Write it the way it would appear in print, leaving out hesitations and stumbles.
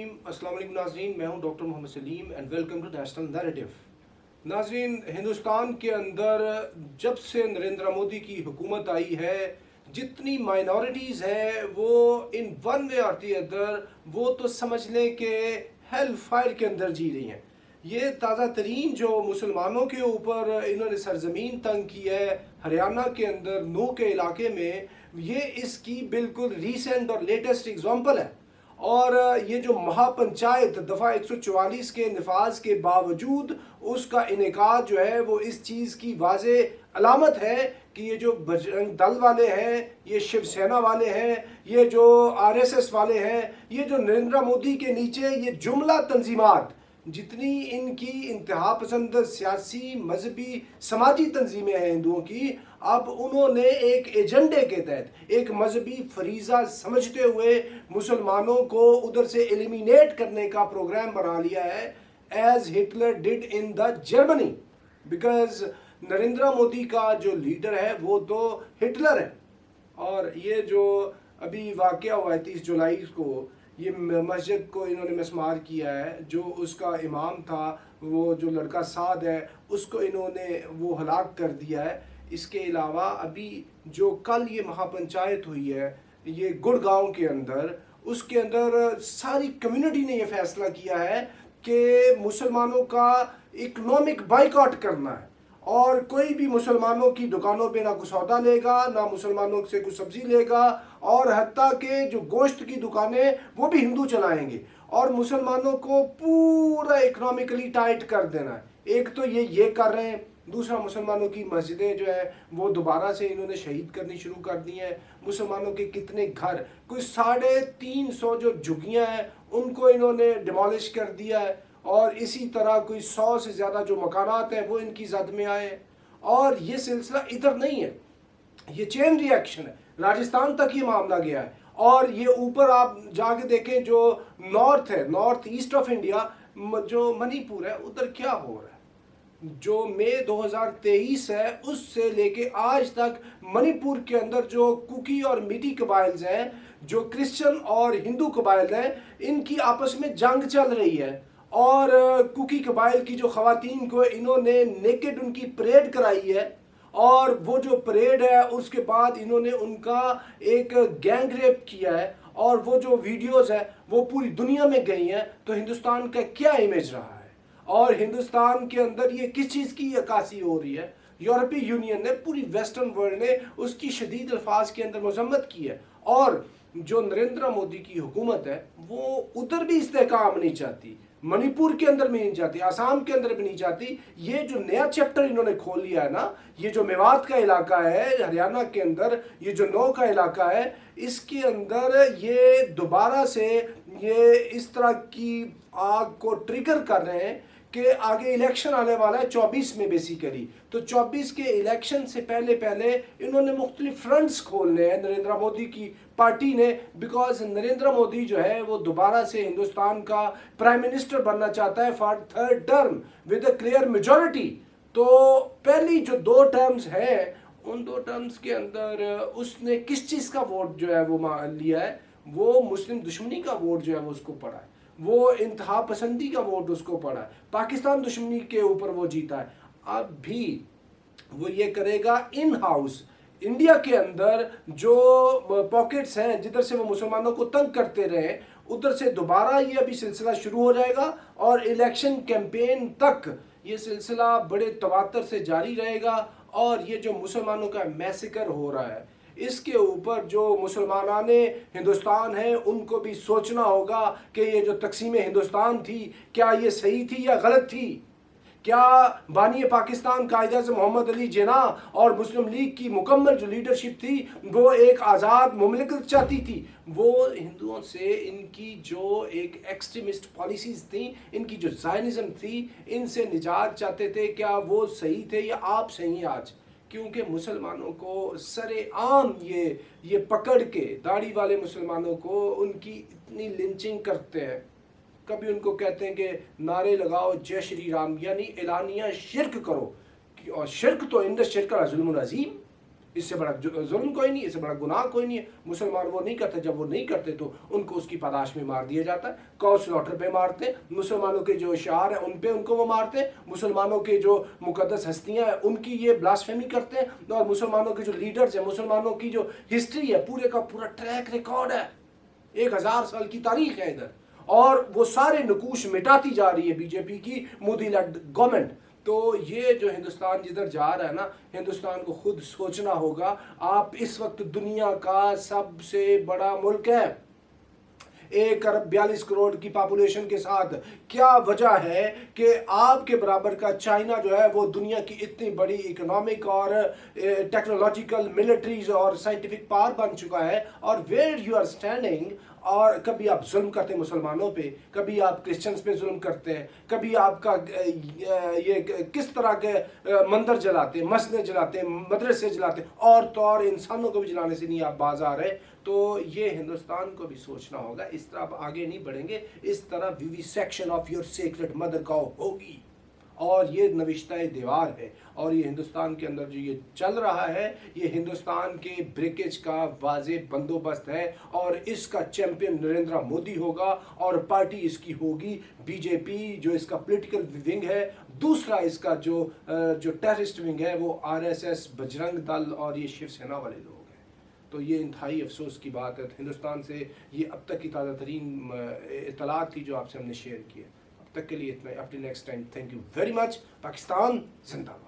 अस्सलाम वालेकुम नाज़रीन, मैं हूं doctor Mohammad Saleem and welcome to national narrative. नाज़रीन, हिंदुस्तान के अंदर जब से नरेंद्र मोदी की हुकूमत आई है, जितनी माइनॉरिटीज़ हैं वो इन वन वे और दी अदर वो तो समझ लें कि हेल फायर के अंदर जी रही हैं। ये ताज़ा तरीन जो मुसलमानों के ऊपर इन्होंने सरजमीन तंग की है हरियाणा के अंदर नूह के इलाके में, ये इसकी बिल्कुल रीसेंट और लेटेस्ट एग्जाम्पल है। और ये जो महापंचायत दफ़ा 144 के नफाज के बावजूद उसका इनेकाद जो है वो इस चीज़ की वाज़े अलामत है कि ये जो बजरंग दल वाले हैं, ये शिवसेना वाले हैं, ये जो आरएसएस वाले हैं, ये जो नरेंद्र मोदी के नीचे ये जुमला तंजीमात, जितनी इनकी इंतहा पसंद सियासी मजहबी समाजी तंजीमें हैं हिंदुओं की, अब उन्होंने एक एजेंडे के तहत एक मजहबी फरीज़ा समझते हुए मुसलमानों को उधर से एलिमिनेट करने का प्रोग्राम बना लिया है, as Hitler did in the Germany. Because Narendra Modi का जो लीडर है वो तो हिटलर है। और ये जो अभी वाक़या हुआ है 30 जुलाई को, ये मस्जिद को इन्होंने मिसमार किया है, जो उसका इमाम था वो जो लड़का साद है उसको इन्होंने वो हलाक कर दिया है। इसके अलावा अभी जो कल ये महापंचायत हुई है ये गुड़गांव के अंदर, उसके अंदर सारी कम्युनिटी ने ये फैसला किया है कि मुसलमानों का इकोनॉमिक बाइकआउट करना है और कोई भी मुसलमानों की दुकानों पे ना कुछ सौदा लेगा, ना मुसलमानों से कुछ सब्जी लेगा, और हत्ता के जो गोश्त की दुकानें वो भी हिंदू चलाएंगे और मुसलमानों को पूरा इकोनॉमिकली टाइट कर देना है। एक तो ये कर रहे हैं, दूसरा मुसलमानों की मस्जिदें जो है वो दोबारा से इन्होंने शहीद करनी शुरू कर दी हैं। मुसलमानों के कितने घर, कोई 350 जो झुग्गियाँ हैं उनको इन्होंने डिमोलिश कर दिया है, और इसी तरह कोई 100 से ज़्यादा जो मकानात हैं वो इनकी जद में आए हैं। और ये सिलसिला इधर नहीं है, ये चेन रिएक्शन है, राजस्थान तक ये मामला गया है। और ये ऊपर आप जाके देखें जो नॉर्थ है, नॉर्थ ईस्ट ऑफ इंडिया, जो मणिपुर है, उधर क्या हो रहा है। जो मई 2023 है उससे लेके आज तक मणिपुर के अंदर जो कुकी और मिटी कबाइल्स हैं, जो क्रिश्चियन और हिंदू कबाइल हैं, इनकी आपस में जंग चल रही है। और कुकी कबाइल की जो खवातीन को इन्होंने नेकेड उनकी परेड कराई है, और वो जो परेड है उसके बाद इन्होंने उनका एक गैंग रेप किया है, और वो जो वीडियोस है वो पूरी दुनिया में गई हैं। तो हिंदुस्तान का क्या इमेज रहा है और हिंदुस्तान के अंदर ये किस चीज़ की अक्कासी हो रही है। यूरोपीय यूनियन ने, पूरी वेस्टर्न वर्ल्ड ने उसकी शदीद अल्फाज के अंदर मजम्मत की है। और जो नरेंद्र मोदी की हुकूमत है वो उधर भी इस्तेहकाम नहीं चाहती, मणिपुर के अंदर भी नहीं चाहती, आसाम के अंदर भी नहीं चाहती। ये जो नया चैप्टर इन्होंने खोल लिया है ना, ये जो मेवात का इलाका है हरियाणा के अंदर, ये जो नौ का इलाका है, इसके अंदर ये दोबारा से ये इस तरह की आग को ट्रिगर कर रहे हैं कि आगे इलेक्शन आने वाला है 24 में बेसिकली। तो 24 के इलेक्शन से पहले पहले इन्होंने मुख्तलिफ फ्रंट्स खोलने हैं नरेंद्र मोदी की पार्टी ने। बिकॉज नरेंद्र मोदी जो है वो दोबारा से हिंदुस्तान का प्राइम मिनिस्टर बनना चाहता है for 3rd term with a clear majority. तो पहली जो 2 टर्म्स हैं, उन 2 टर्म्स के अंदर उसने किस चीज़ का वोट जो है वो लिया है, वो मुस्लिम दुश्मनी का वोट जो है वो उसको पड़ा है, वो इंतहा पसंदी का वोट उसको पड़ा है, पाकिस्तान दुश्मनी के ऊपर वो जीता है। अब भी वो ये करेगा इन हाउस इंडिया के अंदर जो पॉकेट्स हैं जिधर से वो मुसलमानों को तंग करते रहे, उधर से दोबारा ये अभी सिलसिला शुरू हो जाएगा और इलेक्शन कैंपेन तक ये सिलसिला बड़े तवातर से जारी रहेगा। और ये जो मुसलमानों का मैसेकर हो रहा है, इसके ऊपर जो मुसलमानाने हिंदुस्तान है उनको भी सोचना होगा कि ये जो तकसीम हिंदुस्तान थी, क्या ये सही थी या गलत थी। क्या बानी पाकिस्तान कायद-ए-आज़म मोहम्मद अली जिन्ना और मुस्लिम लीग की मुकम्मल जो लीडरशिप थी वो एक आज़ाद मुमलिकत चाहती थी, वो हिंदुओं से इनकी जो एक एक्सट्रीमिस्ट पॉलिसीज़ थी, इनकी जो ज़ायनिज़म थी, इनसे निजात चाहते थे। क्या वो सही थे या आप सही हैं आज? क्योंकि मुसलमानों को सरेआम ये पकड़ के, दाढ़ी वाले मुसलमानों को उनकी इतनी लिंचिंग करते हैं। कभी उनको कहते हैं कि नारे लगाओ जय श्री राम, यानी एलानिया शिरक करो। और शिरक तो इंद शिरक जुल्मुन अज़ीम, इससे बड़ा जुल्म कोई नहीं, इससे बड़ा गुनाह कोई नहीं है। मुसलमान वो नहीं करते, जब वो नहीं करते तो उनको उसकी पादाश में मार दिया जाता है। कौ स्लॉटर पे मारते, मुसलमानों के जो शार हैं उन पे उनको वो मारते, मुसलमानों के जो मुकद्दस हस्तियां हैं उनकी ये ब्लास्फेमी करते हैं, और मुसलमानों के जो लीडर्स हैं, मुसलमानों की जो हिस्ट्री है, पूरे का पूरा ट्रैक रिकॉर्ड है, 1000 साल की तारीख है इधर, और वो सारे नकूश मिटाती जा रही है बीजेपी की मोदी लेड गवर्नमेंट। तो ये जो हिंदुस्तान जिधर जा रहा है ना, हिंदुस्तान को खुद सोचना होगा। आप इस वक्त दुनिया का सबसे बड़ा मुल्क है, 1 अरब 42 करोड़ की पॉपुलेशन के साथ। क्या वजह है कि आपके बराबर का चाइना जो है वो दुनिया की इतनी बड़ी इकोनॉमिक और टेक्नोलॉजिकल, मिलिट्रीज और साइंटिफिक पावर बन चुका है, और वेयर यू आर स्टैंडिंग, और कभी आप जुल्म करते हैं मुसलमानों पे, कभी आप क्रिश्चियंस पे जुल्म करते हैं, कभी आपका ये किस तरह के मंदिर जलाते हैं, मस्जिदें जलाते हैं, मदरसे जलाते हैं, और तो और इंसानों को भी जलाने से नहीं आप बाज आ रहे। तो ये हिंदुस्तान को भी सोचना होगा, इस तरह आप आगे नहीं बढ़ेंगे, इस तरह vivisection of your sacred mother cow होगी, और ये नविश्ता दीवार है। और ये हिंदुस्तान के अंदर जो ये चल रहा है, ये हिंदुस्तान के ब्रेकेज का वाज़ेह बंदोबस्त है, और इसका चैंपियन नरेंद्र मोदी होगा, और पार्टी इसकी होगी बीजेपी, जो इसका पॉलिटिकल विंग है। दूसरा इसका जो टेररिस्ट विंग है वो आरएसएस, बजरंग दल और ये शिवसेना वाले लोग हैं। तो ये इंतहाई अफसोस की बात है। हिंदुस्तान से ये अब तक की ताज़ा तरीन इत्तलात थी जो आपसे हमने शेयर की है। तक के लिए इतना। Up to next time, thank you very much. Pakistan जिंदाबाद।